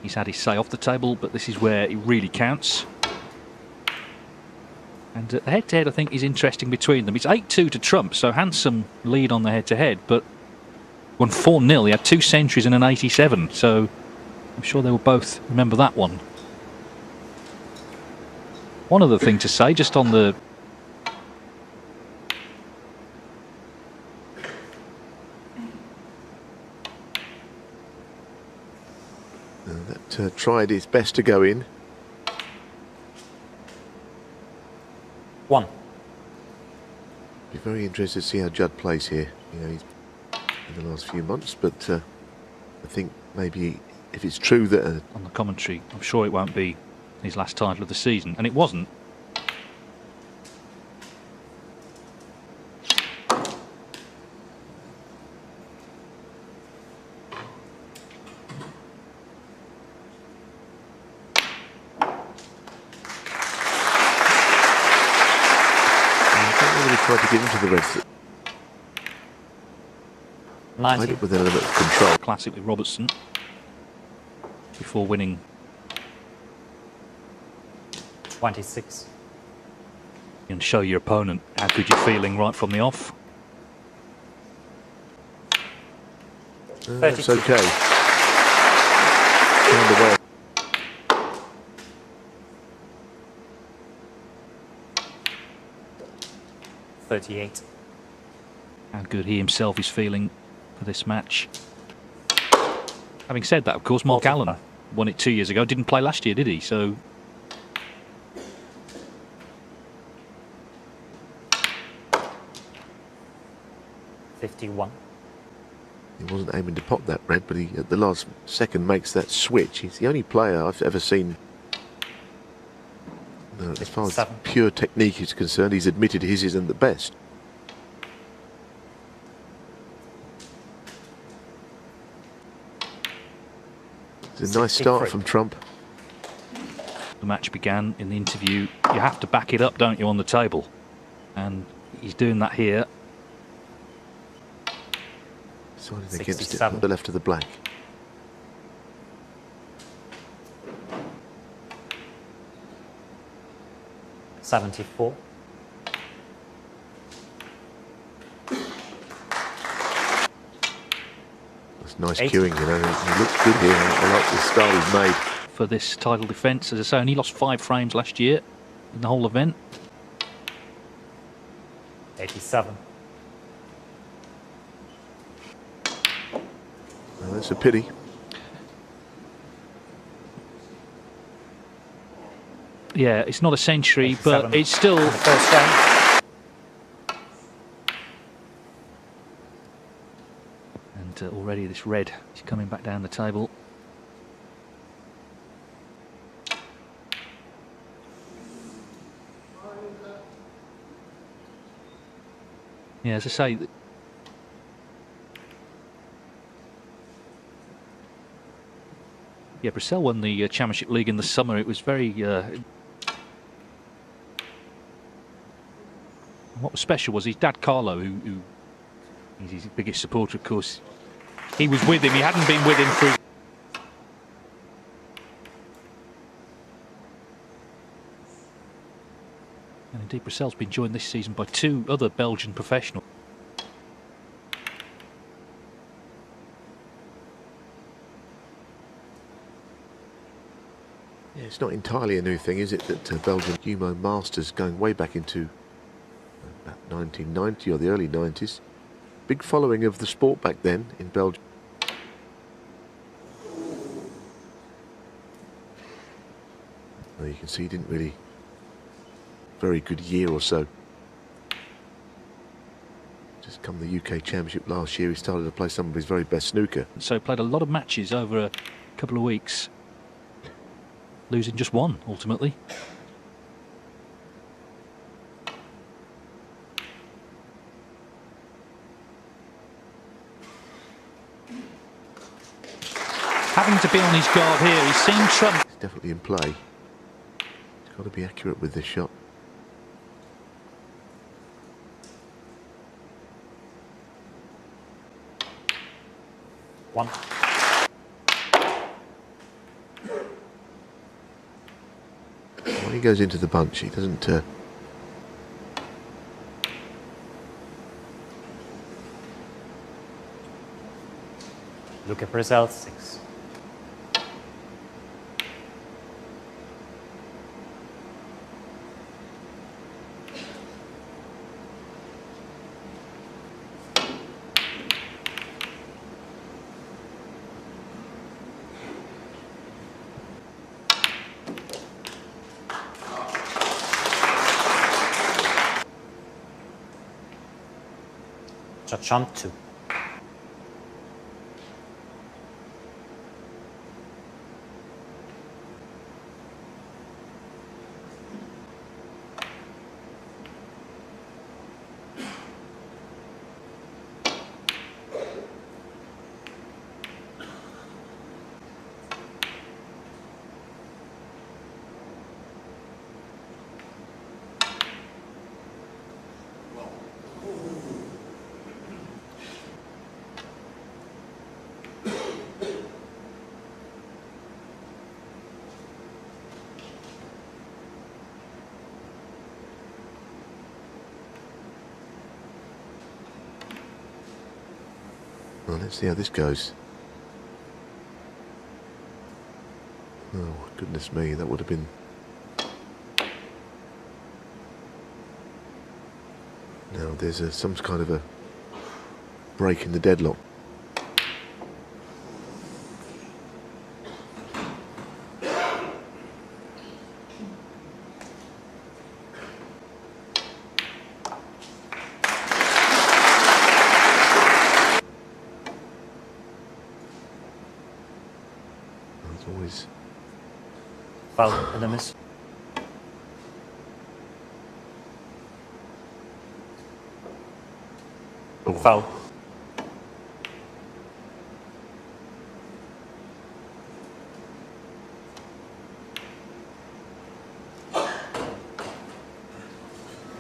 He's had his say off the table, but this is where it really counts. And the head-to-head, I think, is interesting between them. It's 8-2 to Trump, so handsome lead on the head-to-head, but won 4-0. He had 2 centuries and an 87, so I'm sure they will both remember that one. One other thing to say, just on the... That tried its best to go in. 1. Be very interested to see how Judd plays here. You know, he's in the last few months, but I think maybe if it's true that... on the commentary, I'm sure it won't be his last title of the season, and it wasn't. Tried to get into the reds. Played it with an element of control. Classic with Robertson before winning. 26. And show your opponent how good you're feeling right from the off. That's okay. Found a way. 38. How good he himself is feeling for this match. Having said that, of course, Mark Allen won it 2 years ago. Didn't play last year, did he? So... $51. He wasn't aiming to pop that red, but he at the last second makes that switch. He's the only player I've ever seen. No, as far as pure technique is concerned, he's admitted his isn't the best. It's a nice start from Trump. The match began in the interview. You have to back it up, don't you, on the table? And he's doing that here. Siding against it on the left of the black. $74. That's nice queuing, you know. He looks good here. I like the style he's made. For this title defence, as I say, only lost 5 frames last year in the whole event. 87. Well, that's a pity. Yeah, it's not a century, but it's still... First game. And already this red is coming back down the table. Yeah, as I say... Yeah, Brecel won the Championship League in the summer. It was very... what was special was his dad, Carlo, who he's his biggest supporter, of course. He was with him. He hadn't been with him through... And indeed, Brecel's been joined this season by 2 other Belgian professionals. Yeah, it's not entirely a new thing, is it, that Belgian Humo Masters, going way back into about 1990 or the early 90s. Big following of the sport back then in Belgium. Well, you can see he didn't really... very good year or so. Just come the UK Championship last year, he started to play some of his very best snooker. So played a lot of matches over a couple of weeks, losing just 1 ultimately. Having to be on his guard here, he's seen Trump. He's definitely in play. He's got to be accurate with this shot. When he goes into the bunch, he doesn't... Luca Brecel, 6. Judd jump 2. Well, let's see how this goes. Oh, goodness me, that would have been... Now, there's some kind of a break in the deadlock. There's always... Foul and a miss. Oh. Foul.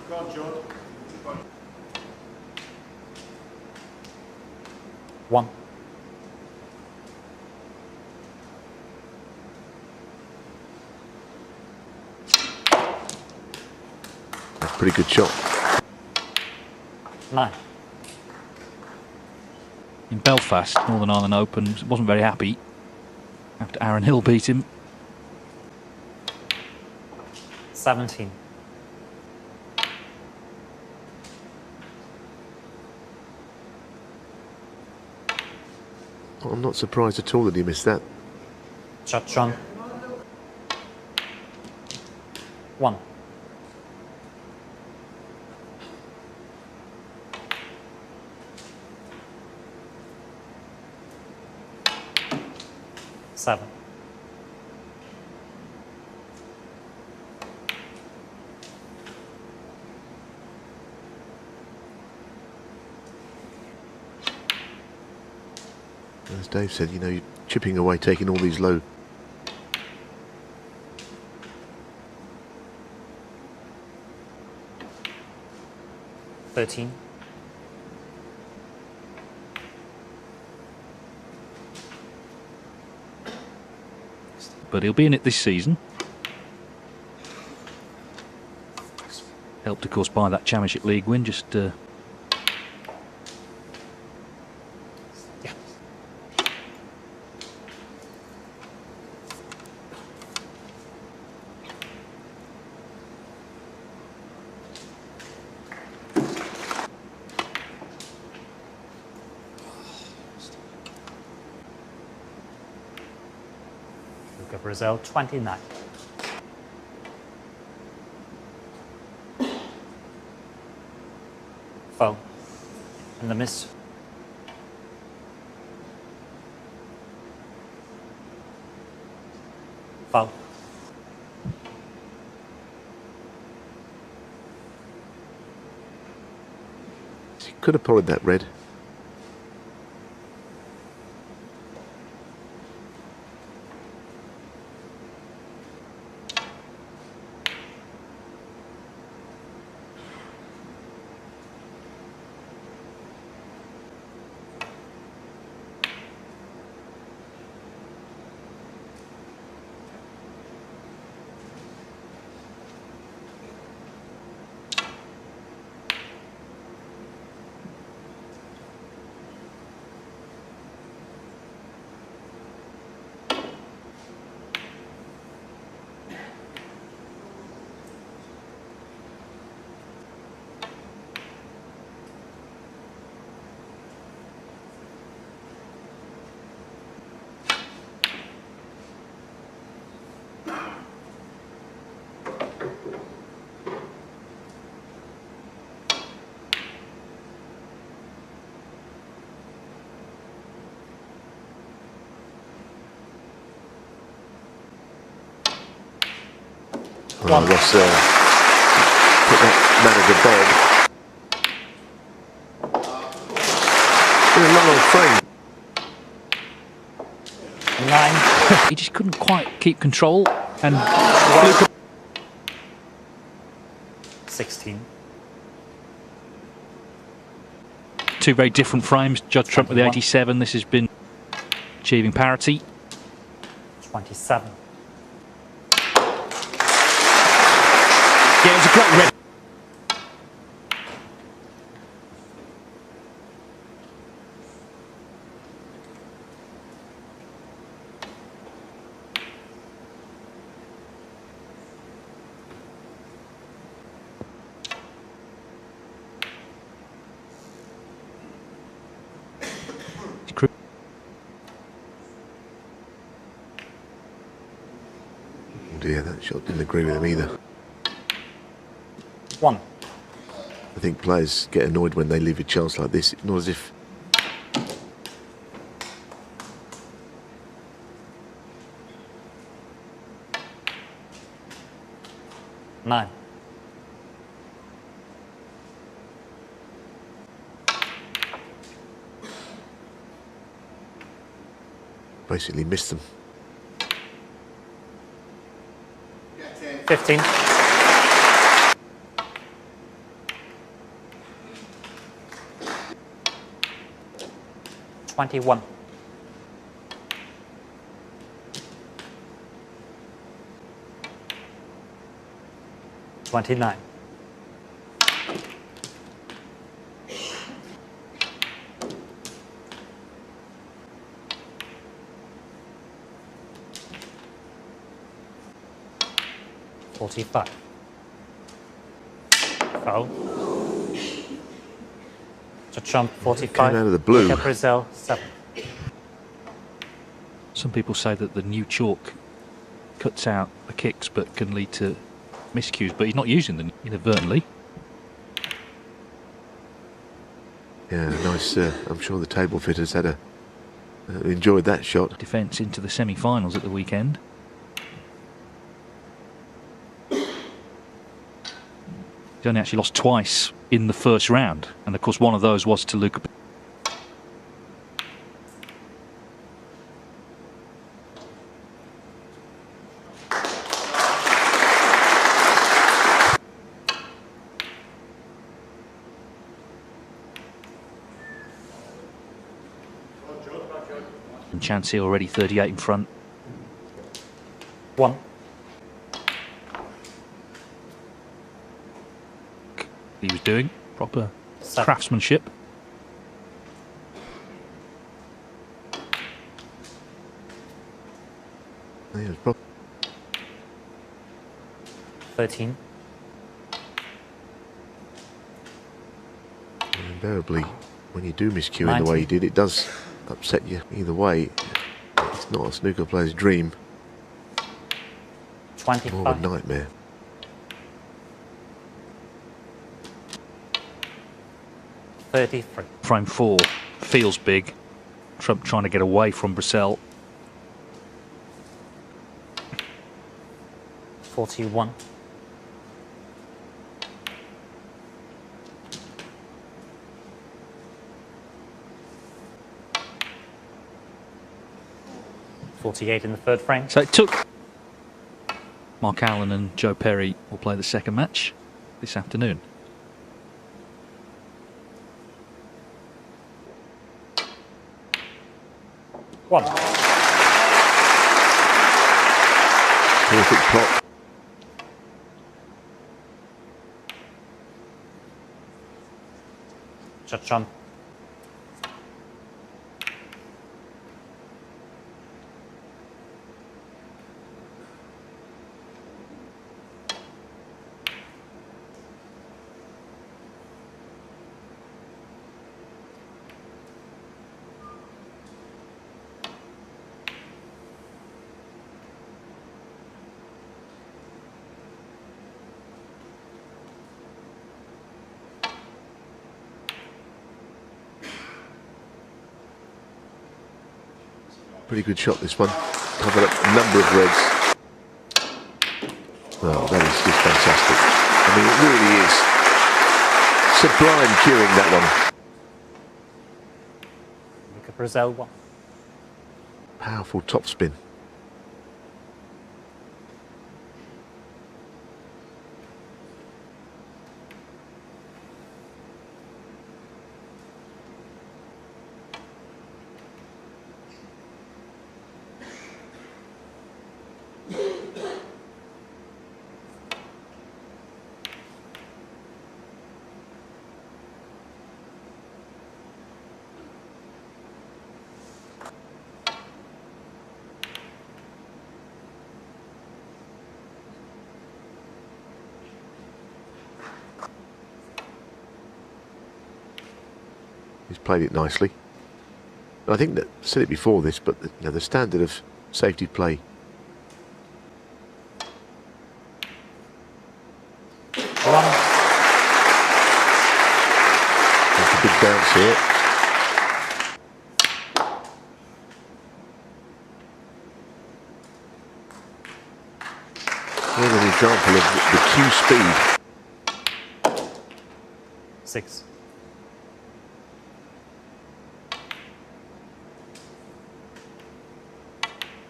Go on, Judd. 1. That's a pretty good shot. 9. In Belfast, Northern Ireland Open, wasn't very happy after Aaron Hill beat him. 17. I'm not surprised at all that he missed that. Judd jump. 1. Seven. As Dave said, you know, you're chipping away, taking all these low. $13. But he'll be in it this season. Helped, of course, by that Championship League win. Just Yeah. Luca Brecel, 29. Foul. And the miss. Foul. He could have polled that red. Well, Ross put that man at the bog. In a long old frame. 9. He just couldn't quite keep control. And Luca 16. two very different frames. Judd Trump with the 21. 87. This has been achieving parity. 27. Yeah, it was a great red. Oh dear, that shot didn't agree with him either. 1. I think players get annoyed when they leave a chance like this. It's not as if... Nine. Basically missed them. 15. 21. 29. 45. Foul. To Trump, 45. Came out of the blue. Luca Brecel, 7. Some people say that the new chalk cuts out the kicks but can lead to miscues, but he's not using them inadvertently. Yeah, nice. I'm sure the table fitters had enjoyed that shot. Defence into the semi-finals at the weekend. He only actually lost twice in the first round, and of course one of those was to Luca. And Chansey already 38 in front. 1. He was doing proper 7. craftsmanship. Yeah, it was 13. invariably, when you do miscue in the way you did, it does upset you either way. It's not a snooker player's dream. 25. More of a nightmare. 33. Frame 4 feels big. Trump trying to get away from Brecel. 41. 48 in the third frame. So it took... Mark Allen and Joe Perry will play the second match this afternoon. One. Perfect plot. Judd Trump. Pretty good shot, this one. Covered up a number of reds. Oh, that is just fantastic. I mean, it really is sublime cueing, that one. Luca Brecel 1. Powerful topspin. He's played it nicely. And I think that, I said it before this, but the standard of safety play. One. That's a big bounce here. Here's an example of the cue speed. 6.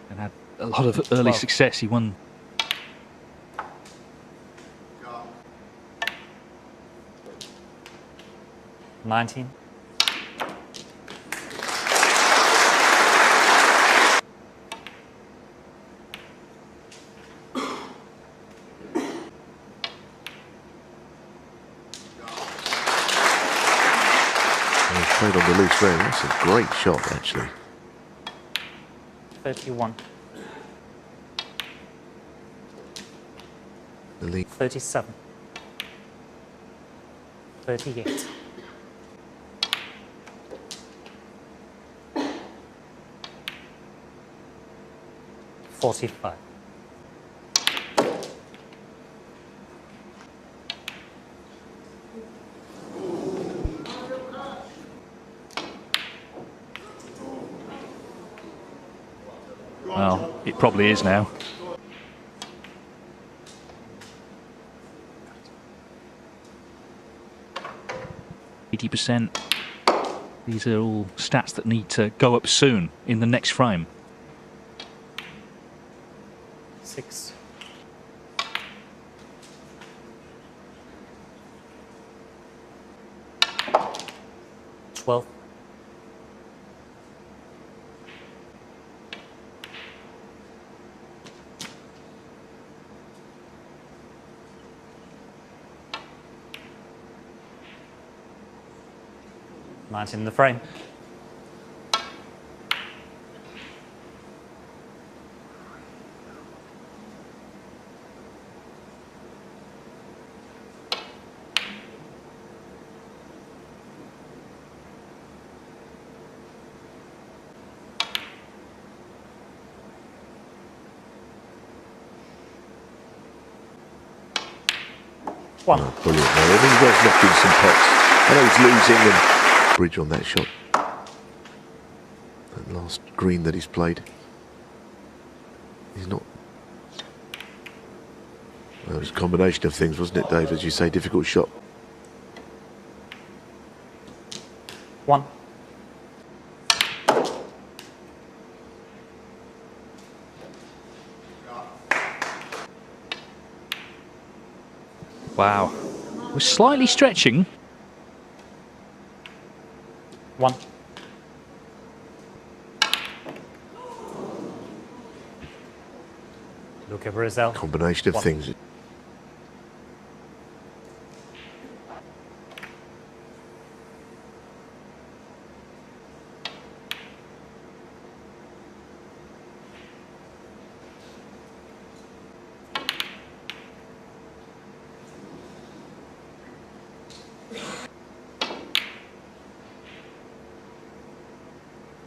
And had a lot of early 12. success. He won. $19. Played on the loose round. That's a great shot, actually. 31. The lead. 37. 38. 45. Well, it probably is now. %. These are all stats that need to go up soon in the next frame. 6. 12. 19 in the frame. One. Oh, brilliant. I mean, he was knocking some pots. I know he's losing and bridge on that shot. That last green that he's played. He's not. Well, it was a combination of things, wasn't it, Dave? As you say, difficult shot. 1. Wow. We're slightly stretching. 1. Luca Brecel. Combination of 1. things.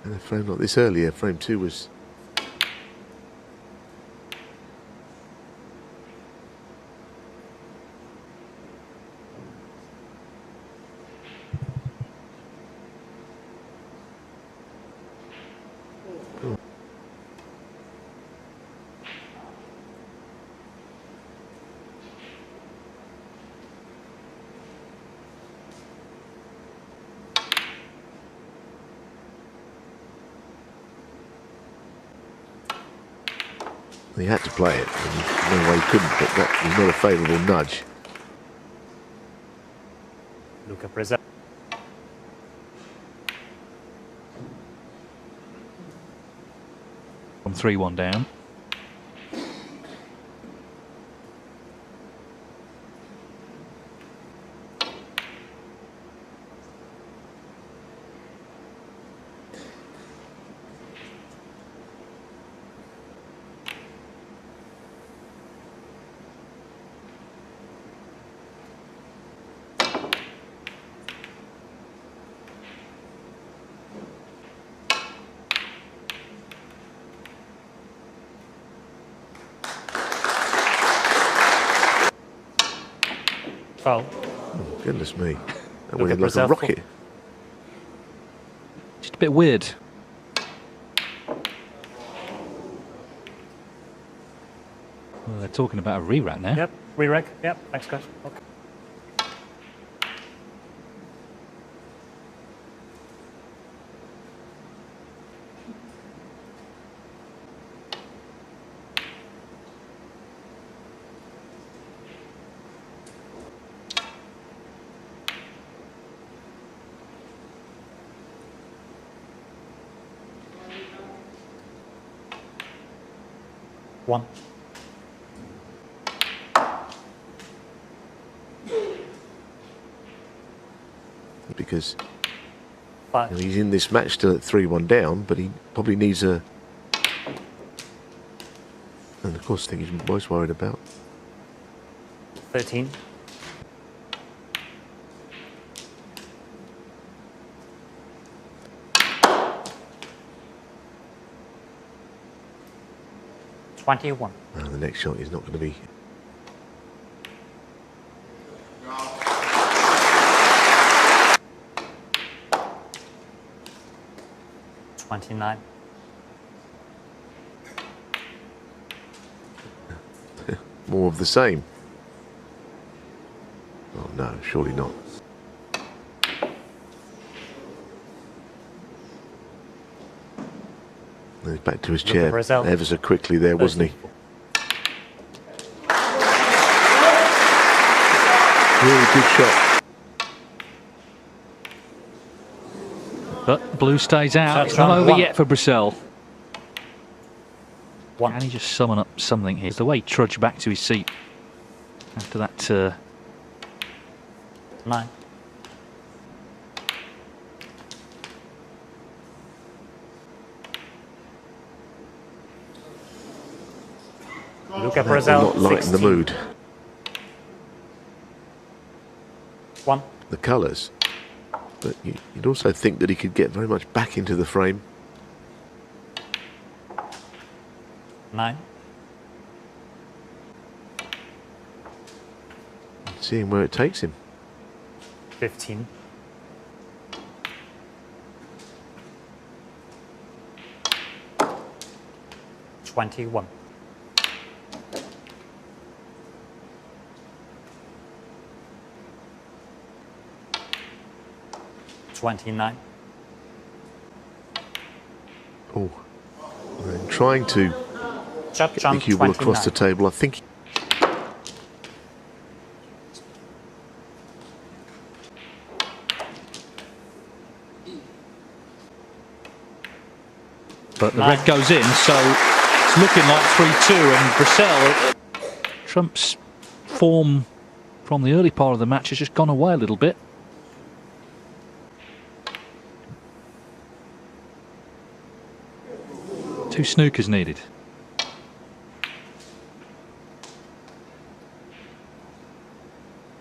And a frame like this earlier, frame 2 was. He had to play it. There's no way he couldn't, but that was not a favourable nudge. Luca Brecel. From 3-1 down. Foul. Oh, goodness me. That Luca went like a Brecel. rocket. Just a bit weird. Well, they're talking about a re-rack now. Yep. Re-reg. Yep. Thanks, guys. Okay. One. Because Five. he's in this match still at 3-1 down, but he probably needs a... And of course, the thing he's most worried about. 13. $21. The next shot is not going to be... 29. More of the same. Oh no, surely not. He's back to his Luca chair Brecel. ever so quickly there, wasn't he? Really good shot. But blue stays out. That's It's not round over one. yet for Brecel. One. Can he just summon up something here? The way he trudged back to his seat after that 9. Luca That will Brecel. not lighten the 16. mood. 1. The colours. But you'd also think that he could get very much back into the frame. 9. Seeing where it takes him. 15. 21. 29. Oh, and trying to Judd get the jump cue ball across the 29. table. I think but the red goes in, so it's looking like 3-2, and Brecel, Trump's form from the early part of the match has just gone away a little bit. Two snookers needed.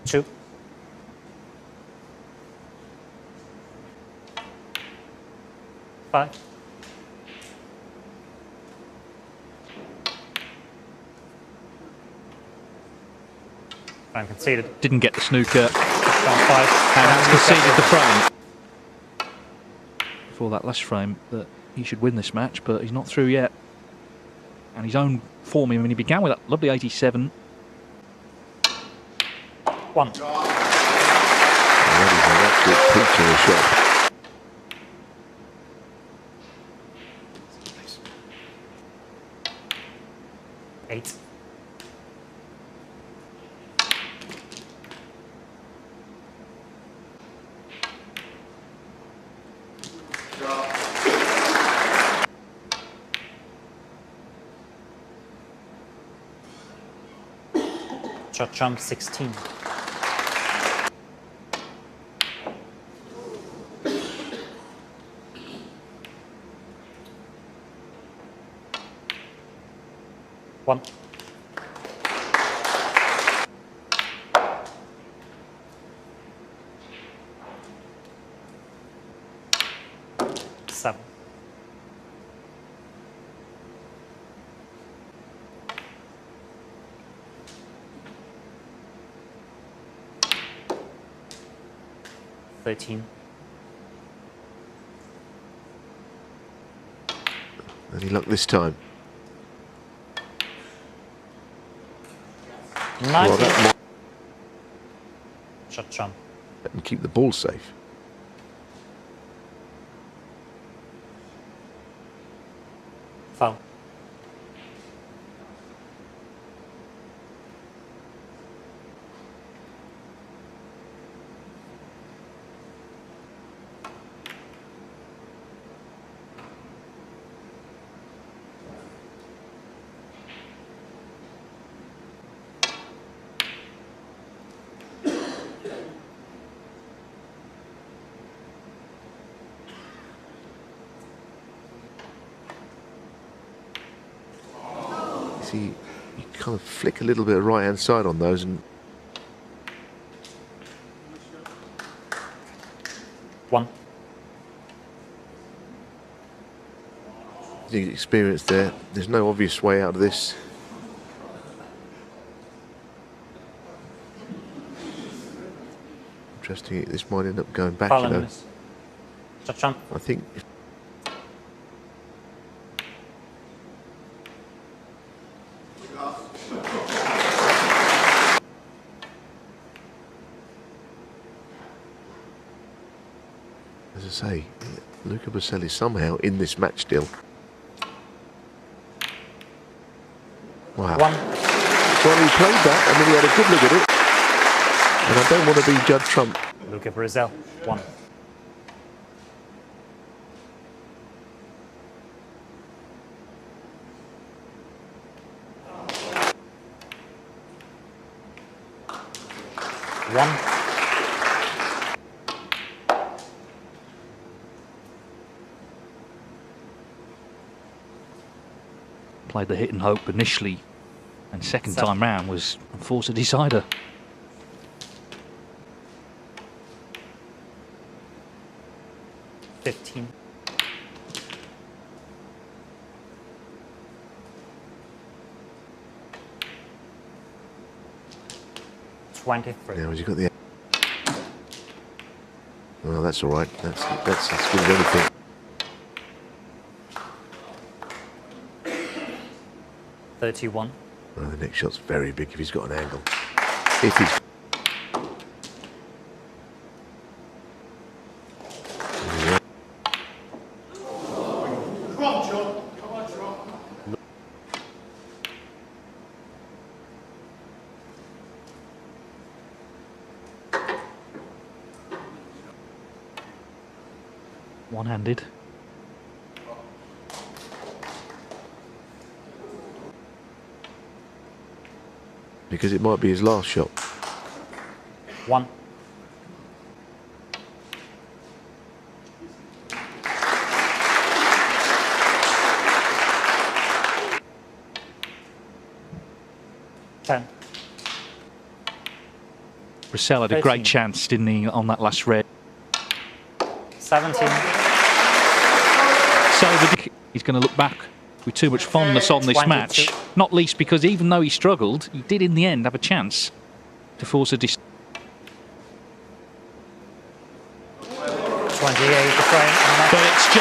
Two. Five. Frame conceded. Didn't get the snooker, and Down 5. that's conceded the frame. Before that last frame, that he should win this match, but he's not through yet. And his own form, I mean, he began with that lovely 87. 1. that is an absolute peach of a shot. 8. Shot trump 16. One. Seven. Any luck this time? 19. Well, that might Shot trump. and keep the ball safe. Foul. See, you kind of flick a little bit of right hand side on those, and One. the experience there. There's no obvious way out of this. Interesting, this might end up going back, Foul you and know. miss. Shot trump. I think if as I say, Luca Brecel is somehow in this match still. Wow. One. Well, he played that and then he had a good look at it. And I don't want to be Judd Trump. Luca Brecel. 1. Played the hit and hope initially, and second 7. time round was a force a decider. $15. $23. Now, has he got the... Well, that's all right. That's as good as anything. $31. Well, the next shot's very big if he's got an angle. If he's... Come on, John. Come on, John. One-handed. Because it might be his last shot. 1. $10. Brecel had a 13. great chance, didn't he, on that last red? 17. So he's going to look back with too much fondness on this 22. match, not least because even though he struggled, he did in the end have a chance to force a 28 the frame. But it's just